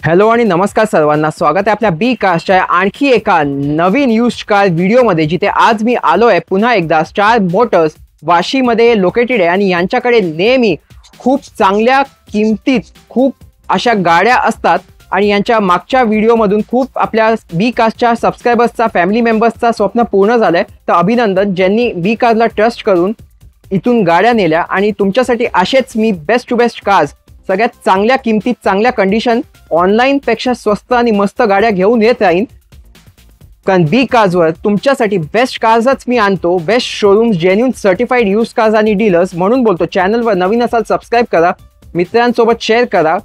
Hello आणि नमस्कार सर्वांना, स्वागत आहे आपल्या बी कास्टच्या आणखी एका नवीन यूज्ड कार व्हिडिओमध्ये, जिथे आज मी आलो आहे पुन्हा एकदा स्टार मोटर्स वाशीमध्ये लोकेटेड आहे आणि यांच्याकडे नेहमी खूप चांगल्या किमतीत खूप अशा गाड्या असतात आणि यांच्या मागच्या व्हिडिओमधून खूप आपल्या बी कास्टच्या सबस्क्रायबर्सचा फॅमिली मेंबर्सचा स्वप्न पूर्ण झालंय. तर अभिनंदन ज्यांनी बी कास्टला ट्रस्ट करून इथून गाड्या नेल्या आणि तुमच्यासाठी असेच मी बेस्ट टू बेस्ट कार्स सगळ्यात चांगल्या किमतीत चांगल्या कंडिशन ऑनलाईन पेक्षा स्वस्त आणि मस्त गाड्या घेऊन येत राहीन. कारण बी कार्सवर तुमच्यासाठी बेस्ट कार्सच मी आणतो, best showrooms, genuine certified use cars आणि डीलर्स. म्हणून बोलतो, चॅनलवर नवीन असाल सबस्क्राईब करा, मित्रांसोबत शेअर करा.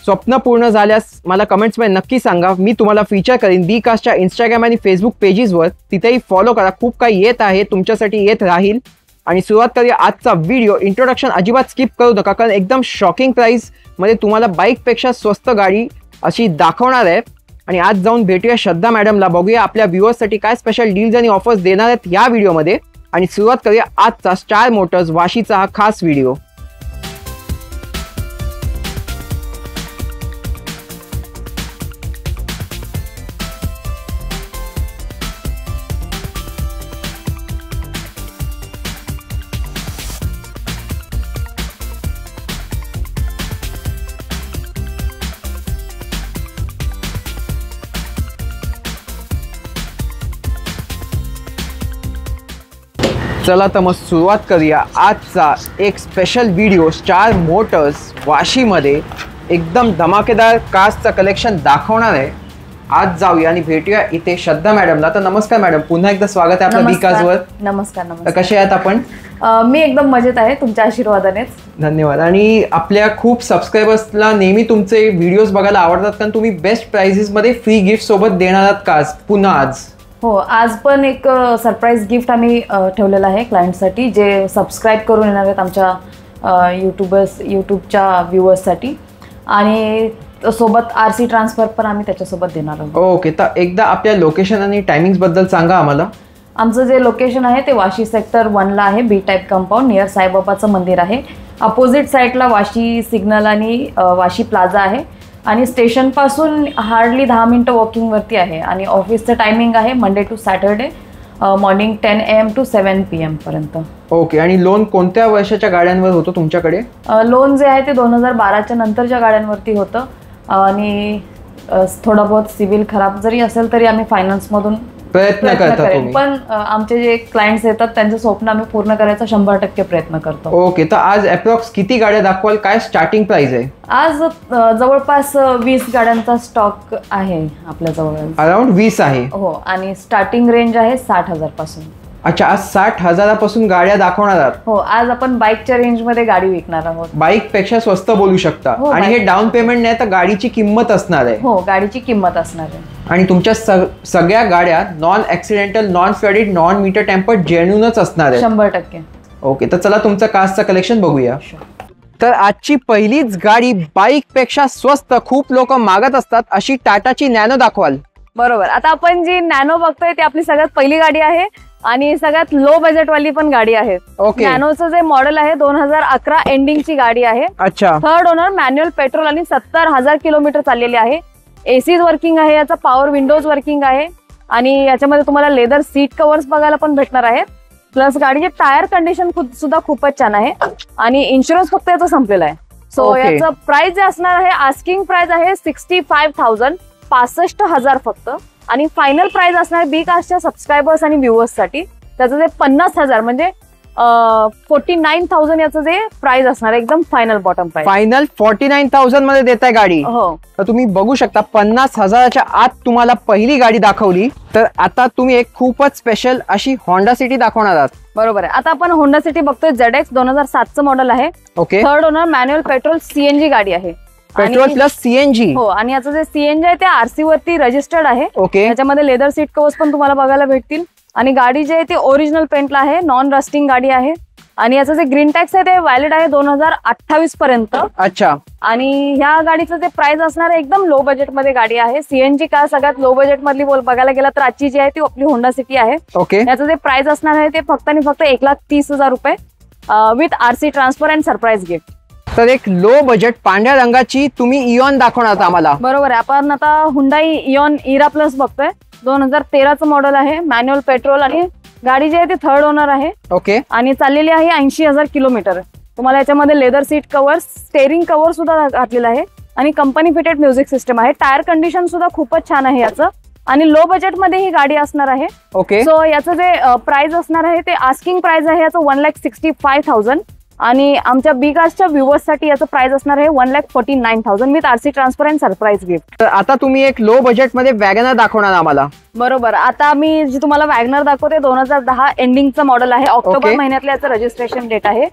स्वप्न पूर्ण झाल्यास मला कमेंट्समध्ये नक्की सांगा, मी तुम्हाला फीचर करीन बी कास्टच्या इंस्टाग्राम आणि फेसबुक पेजेसवर. तिथेही फॉलो करा, खूप काही येत आहे, तुमच्यासाठी येत राहील. आणि सुरुवात करूया आजचा व्हिडिओ. इंट्रोडक्शन अजिबात स्किप करू नका, कारण एकदम शॉकिंग प्राइस मध्ये तुम्हाला बाईकपेक्षा स्वस्त गाडी अशी दाखवणार आहे. आणि आज जाऊन भेटूया श्रद्धा मॅडमला, बघूया आपल्या व्ह्युअर्ससाठी काय स्पेशल डील्स आणि ऑफर्स देणार आहेत या व्हिडिओमध्ये. आणि सुरुवात करूया आजचा स्टार मोटर्स वाशीचा हा खास व्हिडिओ. चला तर मग सुरुवात करूया आजचा एक स्पेशल व्हिडिओ. स्टार मोटर्स वाशीमध्ये एकदम धमाकेदार कार्सचा कलेक्शन दाखवणार आहे. आज जाऊया आणि भेटूया इथे श्रद्धा मॅडमला. तर नमस्कार मॅडम, पुन्हा एकदा स्वागत आहे आपल्या बी कार्सवर. नमस्कार. तर कसे आहात आपण? मी एकदम मजेत आहे, तुमच्या आशीर्वादानेच. धन्यवाद. आणि आपल्या खूप सबस्क्रायबर्सला नेहमी तुमचे व्हिडिओज बघायला आवडतात, कारण तुम्ही बेस्ट प्राइसेस मध्ये फ्री गिफ्ट सोबत देणार आहात कार्स पुन्हा आज. हो, आज पण एक सरप्राईज गिफ्ट आम्ही ठेवलेलं आहे क्लायंटसाठी, जे सबस्क्राईब करून येणार आहेत आमच्या यूट्यूबच्या व्ह्युअर्ससाठी. आणि सोबत RC ट्रान्सफर पण आम्ही त्याच्यासोबत देणार आहोत. ओके, तर एकदा आपल्या लोकेशन आणि टायमिंग्स बद्दल सांगा आम्हाला. आमचं जे लोकेशन आहे ते वाशी सेक्टर 1ला आहे, बी टाईप कंपाऊंड नियर साईबाबाचं मंदिर आहे. अपोजिट साईडला वाशी सिग्नल आणि वाशी प्लाझा आहे. आणि स्टेशनपासून हार्डली 10 मिनिटं वॉकिंगवरती आहे. आणि ऑफिसचं टायमिंग आहे Monday to Saturday morning 10 AM to 7 PM पर्यंत. ओके. आणि लोन कोणत्या वर्षाच्या गाड्यांवर होतो तुमच्याकडे? लोन जे आहे ते 2012च्या नंतरच्या गाड्यांवरती होतं. आणि थोडा बहुत सिव्हिल खराब जरी असेल तरी आम्ही फायनान्समधून प्रयत्न करता. पण आमचे जे क्लायंट्स येतात त्यांचं स्वप्न आम्ही पूर्ण करायचा 100% प्रयत्न करतो. ओके. तर आज अप्रॉक्स किती गाड्या दाखवाल? काय स्टार्टिंग प्राइस आहे? आज जवळपास 20 गाड्यांचा स्टॉक आहे आपल्या जवळ. अराउंड 20 आहे. हो. आणि स्टार्टिंग रेंज आहे 60,000 पासून. अच्छा, आज 60,000पासून गाड्या दाखवणार आहात? हो, आज आपण बाईकच्या रेंज मध्ये गाडी विकणार आहोत. बाईक पेक्षा स्वस्त बोलू शकता. हो, आणि हे डाऊन पेमेंट नाही तर गाडीची किंमत असणार आहे. हो, गाडीची किंमत असणार आहे. आणि तुमच्या सगळ्या गाड्या non accidental, non flooded, non meter tampered, जेन्युइनच असणार आहे. 100%. ओके, तर चला तुमचं कार्सचं कलेक्शन बघूया. तर आजची पहिलीच गाडी बाईक पेक्षा स्वस्त, खूप लोक मागत असतात अशी टाटाची नॅनो दाखवाल? बरोबर. आता आपण जी नॅनो बघतोय ती आपली सगळ्यात पहिली गाडी आहे आणि सगळ्यात लो बजेट वाली पण गाडी आहे. ओके. नॅनोचं जे मॉडेल आहे 2011 एंडिंगची गाडी आहे. अच्छा. थर्ड ओनर, मॅन्युअल पेट्रोल आणि 70,000 किलोमीटर चाललेली आहे. एसीज वर्किंग आहे, याचा पॉवर विंडोज वर्किंग आहे. आणि याच्यामध्ये तुम्हाला लेदर सीट कव्हर्स बघायला पण भेटणार आहेत. प्लस गाडीचे टायर कंडिशन सुद्धा खूपच छान आहे. आणि इन्शुरन्स फक्त याचा संपलेला आहे. सो याचं प्राइस जे असणार आहे, आस्किंग प्राइस आहे 65,000, 65,000 फक्त. आणि फायनल प्राइस असणार बी कास्टच्या सबस्क्रायबर्स आणि व्ह्युअर्ससाठी त्याचं जे 50,000 म्हणजे 49,000 याचं जे प्राइस असणार, एकदम फायनल बॉटम प्राइस. फायनल 49,000 मध्ये देताय गाडी? हो. तर तुम्ही बघू शकता 50,000च्या आत तुम्हाला पहिली गाडी दाखवली. तर आता तुम्ही एक खूपच स्पेशल अशी होंडा सिटी दाखवणार आहात. बरोबर आहे. आता आपण होंडा सिटी बघतोय. ZX 2007चं मॉडेल आहे. Okay. Third owner, manual petrol CNG गाडी आहे. Petrol plus CNG. हो. आणि याचं जे CNG आहे ते RC वरती रजिस्टर्ड आहे. ओके. याच्यामध्ये लेदर सीट कव्हर्स पण तुम्हाला बघायला भेटतील. आणि गाडी जी आहे ती ओरिजिनल पेंटला आहे, नॉन रस्टिंग गाडी आहे. आणि याचं जे ग्रीन टॅक्स आहे ते व्हॅलिड आहे 2028 पर्यंत. अच्छा. आणि ह्या गाडीचं जे प्राइस असणार आहे एकदम लो बजेट मध्ये गाडी आहे. CNG कार सगळ्यात लो बजेट मधली बघायला गेला तर आजची जी आहे ती आपली होंडा सिटी आहे. ओके. याचं जे प्राइस असणार आहे ते फक्त आणि फक्त 1,30,000 रुपये with RC transfer and surprise gift. तर एक लो बजेट पांढऱ्या रंगाची तुम्ही इऑन दाखवणार आम्हाला. बरोबर आहे. आपण आता हुंडाई इऑन इरा प्लस बघतोय. 2013चं मॉडेल आहे, मॅन्युअल पेट्रोल आणि गाडी जी आहे ती थर्ड ओनर आहे. ओके. आणि चाललेली आहे 80,000 किलोमीटर. तुम्हाला याच्यामध्ये leather seat cover, steering cover सुद्धा घातलेलं आहे आणि कंपनी फिटेड म्युझिक सिस्टम आहे. टायर कंडिशन सुद्धा खूपच छान आहे याचं आणि लो बजेट मध्ये ही गाडी असणार आहे. ओके. सो याचं जे प्राइस असणार आहे ते आस्किंग प्राइस आहे याचं 1,65,000 आणि आमच्या बी कार्सच्या व्ह्युअर्स साठी याचं प्राइस असणार आहे 1,49,000 with RC transfer and surprise gift. तर आता तुम्ही एक लो बजेट मध्ये वॅगनर दाखवणार आम्हाला. बरोबर. आता मी जी तुम्हाला वॅगनर दाखवते 2010 एंडिंगचं मॉडेल आहे. ऑक्टोबर महिन्यातलं याचं रजिस्ट्रेशन डेट आहे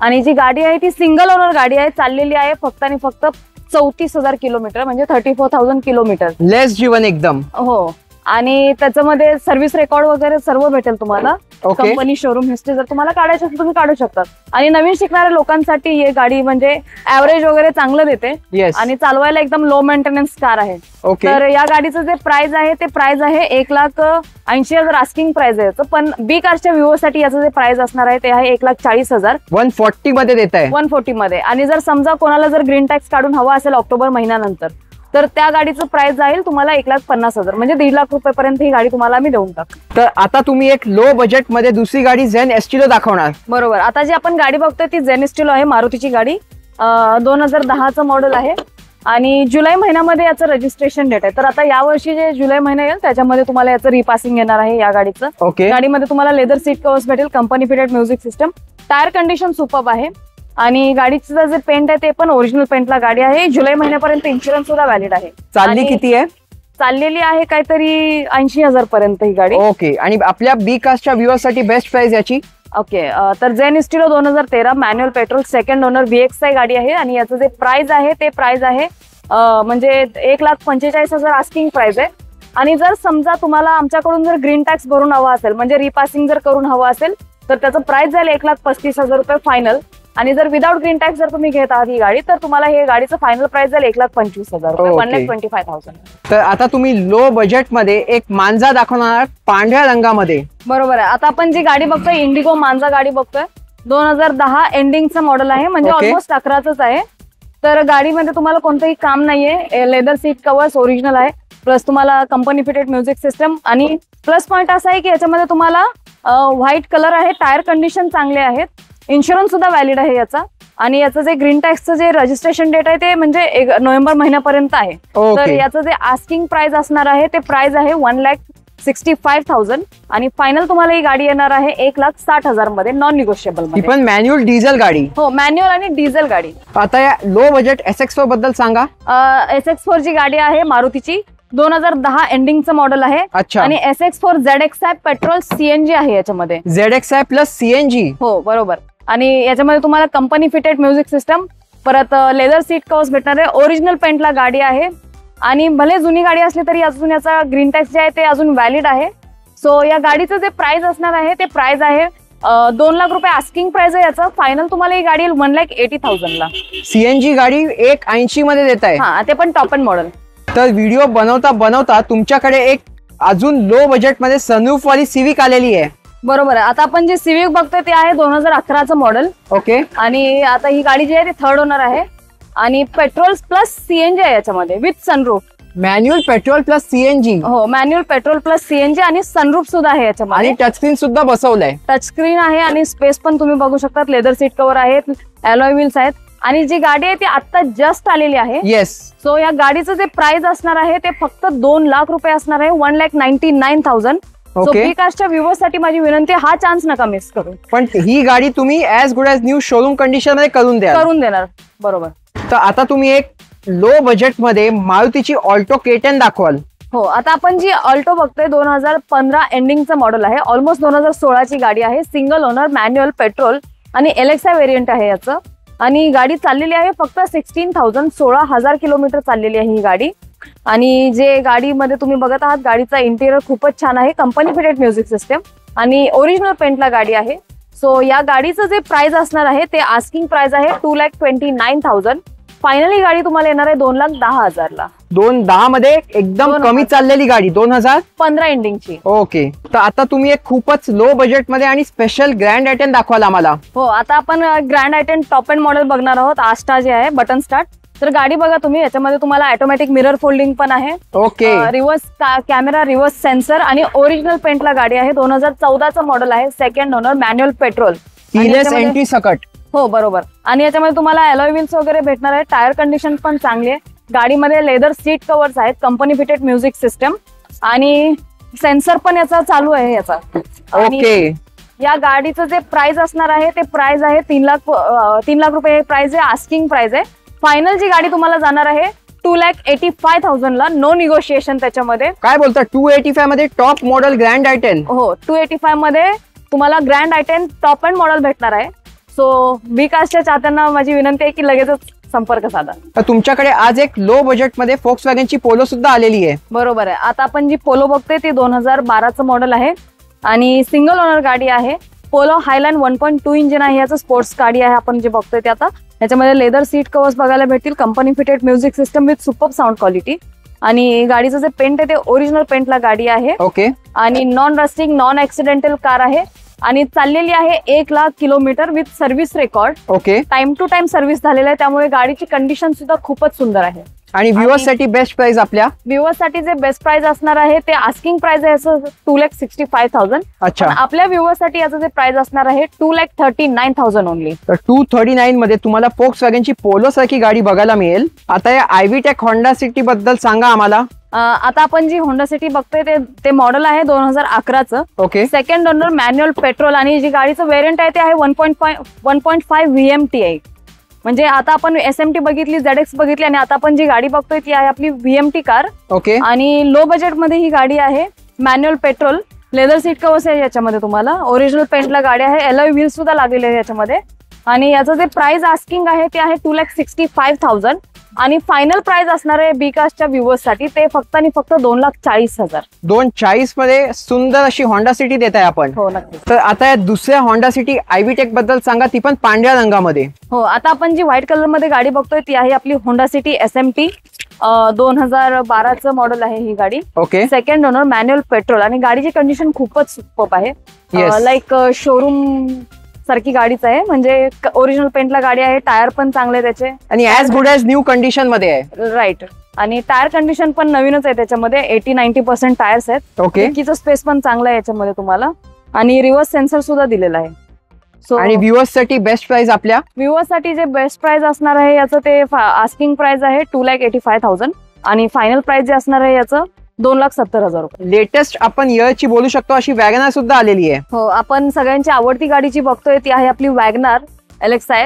आणि जी गाडी आहे ती सिंगल ओनर गाडी आहे. चाललेली आहे फक्त आणि फक्त 34,000 किलोमीटर म्हणजे 34,000 किलोमीटर. लेस जीवन एकदम. हो. आणि त्याच्यामध्ये सर्व्हिस रेकॉर्ड वगैरे सर्व भेटेल तुम्हाला. कंपनी शोरूम हिस्ट्री जर तुम्हाला काढायची असेल तुम्ही काढू शकता. आणि नवीन शिकणाऱ्या लोकांसाठी ही गाडी म्हणजे ऍव्हरेज वगैरे चांगलं देते आणि चालवायला एकदम लो मेंटेनन्स कार आहे. तर या गाडीचं जे प्राइस आहे ते प्राइस आहे 1,80,000 आस्किंग प्राइस आहे. पण बी कारच्या व्ह्यूअर साठी याचं जे प्राइस असणार आहे ते आहे 1,40,000 140 मध्ये देत आहे. 140 मध्ये. आणि जर समजा कोणाला जर ग्रीन टॅक्स काढून हवा असेल ऑक्टोबर महिन्यानंतर तर त्या गाडीचं प्राइस जाईल तुम्हाला 1,50,000 म्हणजे 1,50,000 रुपयापर्यंत ही गाडी तुम्हाला आम्ही देऊन टाकू. तर आता तुम्ही एक लो बजेट मध्ये दुसरी गाडी झेन एस्टिलो दाखवणार. बरोबर. आता जी आपण गाडी बघतोय ती झेन एस्टिलो आहे, मारुतीची गाडी. 2010चं मॉडेल आहे आणि जुलै महिन्यामध्ये याचं रजिस्ट्रेशन डेट आहे. तर आता यावर्षी जे जुलै महिना येईल त्याच्यामध्ये तुम्हाला याचं रिपासिंग येणार आहे या गाडीचं. ओके. गाडीमध्ये तुम्हाला लेदर सीट कव्हर्स भेटेल, company fitted music system, tyre condition superb आहे आणि गाडीचं जे पेंट आहे ते पण ओरिजिनल पेंटला गाडी आहे. जुलै महिन्यापर्यंत इन्शुरन्स सुद्धा व्हॅलिड आहे. चालली किती आहे? चाललेली आहे काहीतरी 80,000 पर्यंत ही गाडी. ओके. आणि आपल्या बी कास्टच्या व्ह्युअर्स साठी बेस्ट प्राइस याची. ओके. तर Zen Estilo 2013 manual petrol second owner VXI गाडी आहे आणि याचं जे प्राइस आहे ते प्राइस आहे म्हणजे 1,45,000 आस्किंग प्राइस आहे. आणि जर समजा तुम्हाला आमच्याकडून जर ग्रीन टॅक्स भरून हवा असेल म्हणजे रिपासिंग जर करून हवं असेल तर त्याचं प्राइस जाईल 1,35,000 रुपये फायनल. आणि जर विदाउट ग्रीन टॅक्स जर तुम्ही घेत आहात ही गाडी तर तुम्हाला हे गाडीचं फायनल प्राइस जाईल 1,25,000 रुपये, 1,25,000. तर आता तुम्ही लो बजेट मध्ये एक मांजा दाखवणार पांढऱ्या रंगामध्ये. बरोबर आहे. आता आपण जी गाडी बघतोय इंडिगो मांजा गाडी बघतोय 2010 एंडिंगचं मॉडेल आहे म्हणजे ऑलमोस्ट 11च आहे. तर गाडीमध्ये तुम्हाला कोणतंही काम नाहीये. लेदर सीट कव्हर्स ओरिजिनल आहे प्लस तुम्हाला कंपनी फिटेड म्युझिक सिस्टम आणि प्लस पॉइंट असा आहे की याच्यामध्ये तुम्हाला व्हाईट कलर आहे. टायर कंडिशन चांगले आहेत, इन्शुरन्स सुद्धा व्हॅलिड आहे याचा आणि याचं जे ग्रीन टॅक्सचं जे रजिस्ट्रेशन डेट आहे ते म्हणजे नोव्हेंबर महिन्यापर्यंत आहे. तर याचं जे आस्किंग प्राइस असणार आहे ते प्राइस आहे 1,65,000 आणि फायनल तुम्हाला ही गाडी येणार आहे 1,60,000 मध्ये नॉन निगोशिएबल मध्ये. पण मॅन्युअल डिझेल गाडी. हो, मॅन्युअल आणि डिझेल गाडी. आता या लो बजेट SX4 बद्दल सांगा. SX4 जी गाडी आहे मारुतीची 2010 एंडिंगचं मॉडेल आहे. अच्छा. आणि SX4 ZXI पेट्रोल CNG आहे याच्यामध्ये. ZXI plus CNG. हो बरोबर. आणि याच्यामध्ये तुम्हाला कंपनी फिटेड म्युझिक सिस्टम परत लेदर सीट कव्हर्स भेटणार आहे. ओरिजिनल पेंटला गाडी आहे आणि भले जुनी गाडी असली तरी अजून याचा ग्रीन टॅक्स जे आहे ते अजून व्हॅलिड आहे. सो या गाडीचं जे प्राइस असणार आहे ते प्राइस आहे 2,00,000 रुपये आस्किंग प्राइस आहे याचं. फायनल तुम्हाला ही गाडी 1,80,000 ला. CNG गाडी 1,80 मध्ये देत आहे. हा, ते पण टॉप एंड मॉडेल. तर व्हिडिओ बनवता बनवता तुमच्याकडे एक अजून लो बजेट मध्ये सनरूफ वाली सिविक आलेली आहे. बरोबर आहे. आता आपण जे सिविक बघतोय ते आहे 2011चं मॉडेल. ओके. आणि आता ही गाडी जी आहे ती थर्ड ओनर आहे आणि पेट्रोल प्लस CNG आहे याच्यामध्ये with sunroof. Manual petrol plus CNG. हो, मॅन्युअल पेट्रोल प्लस CNG आणि सनरूफ सुद्धा आहे याच्यामध्ये. आणि टचस्क्रीन सुद्धा बसवलंय. टचस्क्रीन आहे आणि स्पेस पण तुम्ही बघू शकता. लेदर सीट कव्हर आहेत, अलॉय व्हील्स आहेत आणि जी गाडी आहे ती आता जस्ट आलेली आहे. येस. सो या गाडीचं जे प्राइस असणार आहे ते फक्त 2,00,000 रुपये असणार आहे, 1,99,000. बी कास्टच्या व्ह्युअर्स साठी माझी विनंती हा चान्स नका मिस करू. पण ही गाडी तुम्ही as good as new showroom condition मध्ये करून देणार. बरोबर. तर आता तुम्ही एक लो बजेट मध्ये मारुतीची ऑल्टो K10 दाखवाल. हो. आता आपण जी ऑल्टो बघतोय 2015 एंडिंगचं मॉडेल आहे. ऑलमोस्ट 2016ची गाडी आहे. सिंगल ओनर, मॅन्युअल पेट्रोल आणि LXI व्हेरियंट आहे याचं. आणि गाडी चाललेली आहे फक्त 16,000 किलोमीटर चाललेली आहे ही गाडी. आणि जे गाडीमध्ये तुम्ही बघत आहात गाडीचा इंटिरियर खूपच छान आहे, कंपनी फिटेड म्युझिक सिस्टम आणि ओरिजिनल पेंटला गाडी आहे. सो या गाडीचं जे प्राइस असणार आहे ते आस्किंग प्राइस आहे 2,29,000 फायनली गाडी तुम्हाला येणार आहे 2,10,000 ला. 2,10 मध्ये एकदम कमी चाललेली गाडी 2015 एंडिंगची. ओके. तर आता तुम्ही एक खूपच लो बजेट मध्ये आणि स्पेशल ग्रँड आयटेन दाखवाल आम्हाला. हो, आता आपण ग्रँड आयटेन टॉप एंड मॉडेल बघणार आहोत. आस्टा जे आहे बटन स्टार्ट. तर गाडी बघा तुम्ही, याच्यामध्ये तुम्हाला ऑटोमॅटिक मिरर फोल्डिंग पण आहे. Okay. Reverse camera, reverse sensor आणि ओरिजिनल पेंटला गाडी आहे. 2014चं मॉडेल आहे. Second owner, manual petrol. Keyless entry सकट. हो बरोबर. आणि याच्यामध्ये तुम्हाला अलॉय व्हील्स वगैरे भेटणार आहे. टायर कंडिशन पण चांगली आहे. गाडीमध्ये लेदर सीट कव्हर्स आहेत. कंपनी फिटेड म्युझिक सिस्टम आणि सेन्सर पण याचा चालू आहे याचा. ओके. या गाडीचं जे प्राइस असणार आहे ते प्राइस आहे 3 लाख रुपये प्राइस आहे. आस्किंग प्राइस आहे. फायनल जी गाडी तुम्हाला जाणार आहे 2,85,000 ला. नो निगोशिएशन त्याच्यामध्ये. काय बोलता, 285 मध्ये टॉप मॉडेल ग्रँड आयटेन? हो, 285 मध्ये तुम्हाला ग्रँड आयटेन टॉप एंड मॉडेल भेटणार आहे. सो बी कास्टच्या चाहत्यांना माझी विनंती आहे की लगेचच संपर्क साधा. तर तुमच्याकडे आज एक लो बजेट मध्ये फोक्सवॅगनची पोलो सुद्धा आलेली आहे. बरोबर आहे. आता आपण जी पोलो बघतोय ती 2012चं मॉडेल आहे आणि सिंगल ओनर गाडी आहे. पोलो हायलँड 1.2 इंजिन आहे. याचं स्पोर्ट्स गाडी आहे आपण जे बघतोय ते. आता याच्यामध्ये लेदर सीट कव्हर्स बघायला भेटतील. Company fitted music system with super sound quality. आणि गाडीचं जे पेंट आहे ते ओरिजिनल पेंटला गाडी आहे. ओके. आणि non rusting, non accidental car आहे आणि चाललेली आहे 1,00,000 kilometre with service record. Okay. Time to time service झालेला आहे, त्यामुळे गाडीची कंडिशन सुद्धा खूपच सुंदर आहे. आणि व्ह्युअर्स साठी बेस्ट प्राइस आपल्या व्ह्युअर्स साठी जे बेस्ट प्राइस असणार आहे ते आस्किंग प्राइस आहे 2,65,000. अच्छा. आपल्या व्ह्युअर्स साठी याचं जे प्राइस असणार आहे 2,39,000 ओनली. तर 239 मध्ये तुम्हाला फोक्सवॅगनची पोलो सारखी गाडी बघायला मिळेल. आता या आयव्ही टेक होंडा सिटी बद्दल सांगा आम्हाला. आता आपण जी होंडा सिटी बघतोय ते मॉडेल आहे 2011चं. Okay. Second owner, manual petrol आणि जी गाडीचं व्हेरियंट आहे ते आहे 1.5 VMTi. म्हणजे आता आपण SMT बघितली, ZX बघितली आणि आता आपण जी गाडी बघतोय ती आहे आपली VMT कार. ओके. आणि लो बजेट मध्ये ही गाडी आहे. Manual petrol, leather seat covers आहे याच्यामध्ये तुम्हाला. ओरिजिनल पेंटला गाडी आहे. अलॉय व्हील्स सुद्धा लागलेले आहे याच्यामध्ये. आणि याचं जे प्राइस आस्किंग आहे ते आहे 2,65,000 आणि फायनल प्राइस असणार आहे बी कास्टच्या व्ह्युअर्स साठी ते फक्त आणि फक्त 2,40,000. 240 मध्ये सुंदर अशी होंडा सिटी देत आहे आपण. हो नक्की. तर आता या दुसऱ्या होंडा सिटी आयव्ही टेक बद्दल सांगा, ती पण पांढऱ्या रंगामध्ये. हो, आता आपण जी व्हाईट कलर मध्ये गाडी बघतोय ती आहे आपली होंडा सिटी SMT. 2012चं मॉडेल आहे ही गाडी. Okay. Second owner, manual petrol आणि गाडीची कंडिशन खूपच सुपर्ब आहे. लाईक शोरूम सारखी गाडीच आहे. म्हणजे ओरिजिनल पेंटला गाडी आहे. टायर पण चांगले त्याचे आणि as good as new condition मध्ये आहे. राईट. आणि टायर कंडिशन पण नवीनच आहे त्याच्यामध्ये. 80-90% टायर्स आहेत. ओके. डिक्कीचं स्पेस पण चांगलं आहे याच्यामध्ये तुम्हाला. आणि रिव्हर्स सेन्सर सुद्धा दिलेला आहे. आणि व्ह्युअर्स साठी बेस्ट प्राइस आपल्या व्ह्युअर्स साठी जे बेस्ट प्राइस असणार आहे याचं ते आस्किंग प्राइस आहे 2,85,000 आणि फायनल प्राइस जे असणार आहे याचं 2,70,000 रुपये. लेटेस्ट आपण इयरची बोलू शकतो अशी वॅगनार सुद्धा आलेली आहे. हो, आपण सगळ्यांची आवडती गाडीची बघतोय ती आहे आपली वॅगनार LXi.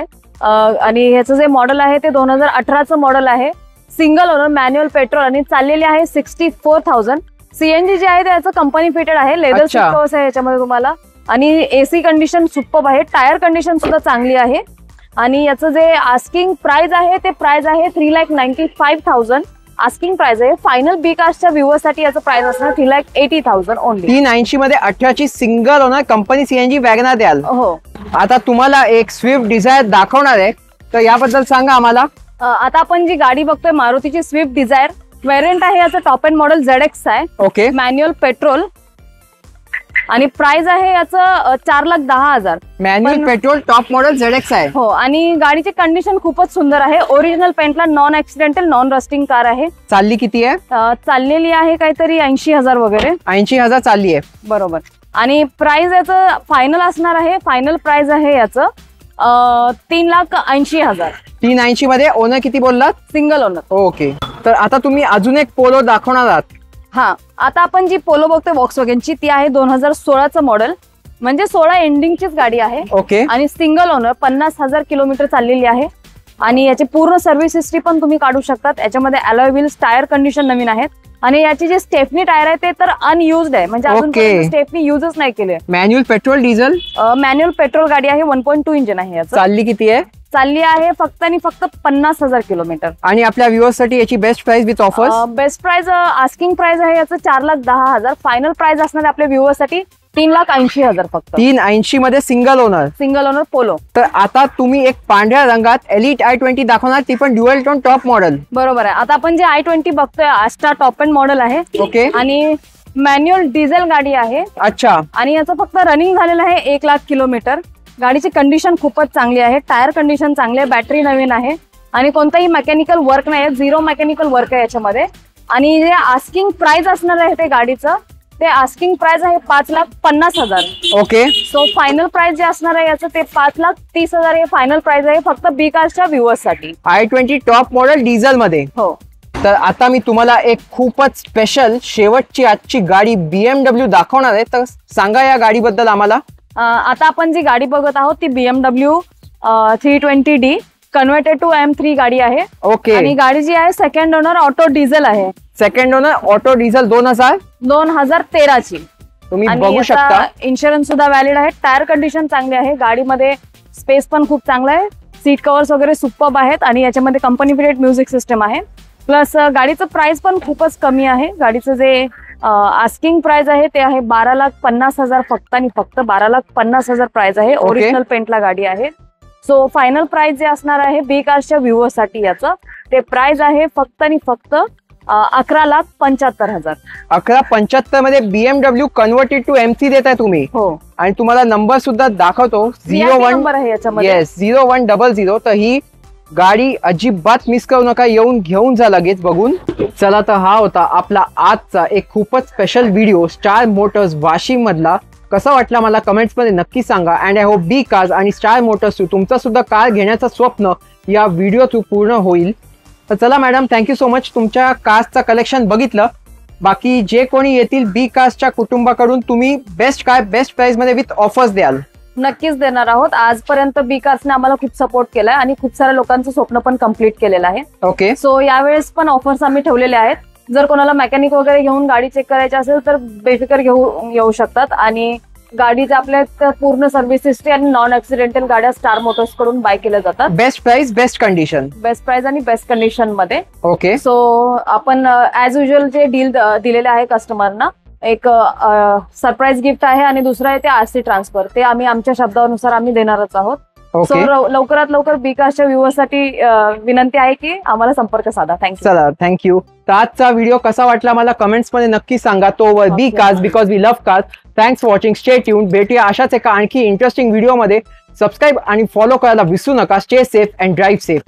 आणि ह्याचं जे मॉडेल आहे ते 2018चं मॉडेल आहे. सिंगल ओनर, मॅन्युअल पेट्रोल आणि चाललेली आहे 64,000. CNG जे आहे त्याचं कंपनी फिटेड आहे. लेदर सीट कव्हर्स आहे याच्यामध्ये तुम्हाला. आणि AC कंडिशन सुपर्ब आहे. टायर कंडिशन सुद्धा चांगली आहे. आणि याचं जे आस्किंग प्राइस आहे ते प्राइस आहे 3,95,000. आस्किंग प्राइस आहे. फायनल बी कास्टच्या व्ह्युअर्स साठी याचं प्राइस असणार 3,80,000 ओनली. 380 मध्ये 18ची single owner company CNG WagonR द्याल. हो. आता तुम्हाला एक स्विफ्ट डिझायर दाखवणार आहे, तर याबद्दल सांगा आम्हाला. आता आपण जी गाडी बघतोय मारुतीची स्विफ्ट डिझायर व्हेरियंट आहे. याचं टॉप एंड मॉडेल ZX आहे. ओके. मॅन्युअल पेट्रोल आणि प्राइस आहे याचं 4,10,000. Manual petrol top model ZX आहे. हो. आणि गाडीची कंडिशन खूपच सुंदर आहे. ओरिजिनल पेंटला, non accidental, non rusting car आहे. चालली किती आहे? चाललेली आहे काहीतरी 80,000 वगैरे. 80,000 चालली आहे. बरोबर. आणि प्राइस याचं फायनल असणार आहे. फायनल प्राइस आहे याचं 3,80,000. 380 मध्ये ओनर किती बोललात? Single owner. ओके. तर आता तुम्ही अजून एक पोलो दाखवणार आहात. हा, आता आपण जी पोलो बघतोय व्हॉक्सवॅगनची ती आहे 2016चं मॉडेल. म्हणजे 16 एंडिंगचीच गाडी आहे. ओके. आणि सिंगल ओनर, 50,000 किलोमीटर चाललेली आहे. आणि याची पूर्ण सर्व्हिस हिस्ट्री पण तुम्ही काढू शकतात. याच्यामध्ये अलॉय व्हील्स, टायर कंडिशन नवीन आहेत. आणि याची जे स्टेफनी टायर आहे ते तर अनयुज्ड आहे. म्हणजे अजून स्टेफनी युजच नाही केले. Manual petrol, diesel? Manual petrol गाडी आहे. 1.2 इंजिन आहे याचं. चालली किती आहे? चालली आहे फक्त आणि फक्त 50,000 किलोमीटर. आणि आपल्या व्ह्युअर्स साठी याची best price with offers? Best price asking price आहे याचं 4,10,000. फायनल प्राइस असणार आपल्या व्ह्युअर्स साठी 3,80,000 फक्त. 380 मध्ये सिंगल ओनर पोलो. तर आता तुम्ही एक पांढऱ्या रंगात एलिट i20 दाखवणार, ती पण ड्युअल टोन टॉप मॉडेल. बरोबर आहे. आता आपण जे i20 बघतोय आस्टा टॉप एंड मॉडेल आहे. ओके. आणि मॅन्युअल डिझेल गाडी आहे. अच्छा. आणि याचं फक्त रनिंग झालेलं आहे 1,00,000 किलोमीटर. गाडीची कंडिशन खूपच चांगली आहे, टायर कंडिशन चांगली आहे, बॅटरी नवीन आहे आणि कोणताही मेकॅनिकल वर्क नाही आहे, 0 मेकॅनिकल वर्क आहे याच्यामध्ये. आणि जे आस्किंग प्राइस असणार आहे ते गाडीचं, ते आस्किंग प्राइस आहे 5,50,000. ओके. सो फायनल प्राइस जे असणार आहे याचं ते 5,30,000 हे फायनल प्राइस आहे फक्त बी कार्सच्या व्ह्युअर्स साठी. i20 टॉप मॉडेल डिझेल मध्ये. हो. तर आता मी तुम्हाला एक खूपच स्पेशल शेवटची आजची गाडी BMW दाखवणार आहे, तर सांगा या गाडीबद्दल आम्हाला. आता आपण जी गाडी बघत आहोत ती BMW 320D converted to M3 गाडी आहे. ओके. आणि गाडी जी आहे सेकंड ओनर ऑटो डिझेल आहे. सेकंड ओनर ऑटो डिझेल 2013 ची. तुम्ही बघू शकता. इन्शुरन्स सुद्धा व्हॅलिड आहे, टायर कंडिशन चांगली आहे, गाडीमध्ये स्पेस पण खूप चांगला आहे, सीट कव्हर्स वगैरे सुपर्ब आहेत आणि याच्यामध्ये कंपनी फिटेड म्युझिक सिस्टम आहे. प्लस गाडीचं प्राइस पण खूपच कमी आहे. गाडीचं जे आस्किंग प्राइस आहे ते आहे 12,50,000 फक्त आणि फक्त 12,50,000 प्राइस आहे. ओरिजिनल पेंटला गाडी आहे. सो फायनल प्राइस जे असणार आहे बी कार्सच्या व्ह्युअर्स साठी याचं ते प्राइस आहे फक्त आणि फक्त 11,75,000. 11,75 मध्ये BMW कन्व्हर्टेड टू MC देताय तुम्ही. हो. आणि तुम्हाला नंबर सुद्धा दाखवतो 01 नंबर आहे याच्यामध्ये. येस 0100. तर ही गाडी अजिबात मिस करू नका, येऊन घेऊन जा लगेच बघून. चला, तर हा होता आपला आजचा एक खूपच special video star motors Washim मधला. कसा वाटला मला कमेंट्स मध्ये नक्की सांगा. And I hope B cars आणि स्टार मोटर्स तुमचं सुद्धा कार घेण्याचं स्वप्न या व्हिडिओ थ्रू पूर्ण होईल. तर चला मॅडम, थँक्यू सो मच. तुमच्या कार्सचं कलेक्शन बघितलं. बाकी जे कोणी येतील बी कार्सच्या कुटुंबाकडून तुम्ही बेस्ट कार बेस्ट प्राइस मध्ये विथ ऑफर्स द्याल. नक्कीच देणार आहोत. आजपर्यंत बी कार्सने आम्हाला खूप सपोर्ट केलाय आणि खूप साऱ्या लोकांचं स्वप्न पण कम्प्लीट केलेलं आहे. ओके. सो यावेळेस पण ऑफर्स आम्ही ठेवलेले आहेत. जर कोणाला मेकॅनिक वगैरे घेऊन गाडी चेक करायची असेल तर बेफिकर येऊ शकतात. आणि गाडीच्या आपल्या पूर्ण सर्व्हिस हिस्ट्री आणि नॉन ऍक्सिडेंटल गाड्या स्टार मोटर्स कडून बाय केल्या जातात. Best price best condition. Best price आणि बेस्ट कंडिशन मध्ये. ओके. सो आपण ऍज युजल जे डील दिलेले आहे कस्टमरना, एक सरप्राईज गिफ्ट आहे आणि दुसरं आहे ते RC ट्रान्सफर. ते आम्ही आमच्या शब्दानुसार आम्ही देणारच आहोत. सो लवकरात लवकर बी कार्सच्या व्ह्युअर्स साठी विनंती आहे की आम्हाला संपर्क साधा. थँक्यू. चला, थँक्यू. तर आजचा व्हिडिओ कसा वाटला मला कमेंट्स मध्ये नक्की सांगा. तो B cars because we love cars. Thanks for watching. Stay tune. भेटूया अशाच एका आणखी इंटरेस्टिंग व्हिडिओ मध्ये. सबस्क्राईब आणि फॉलो करायला विसरू नका. Stay safe and drive safe.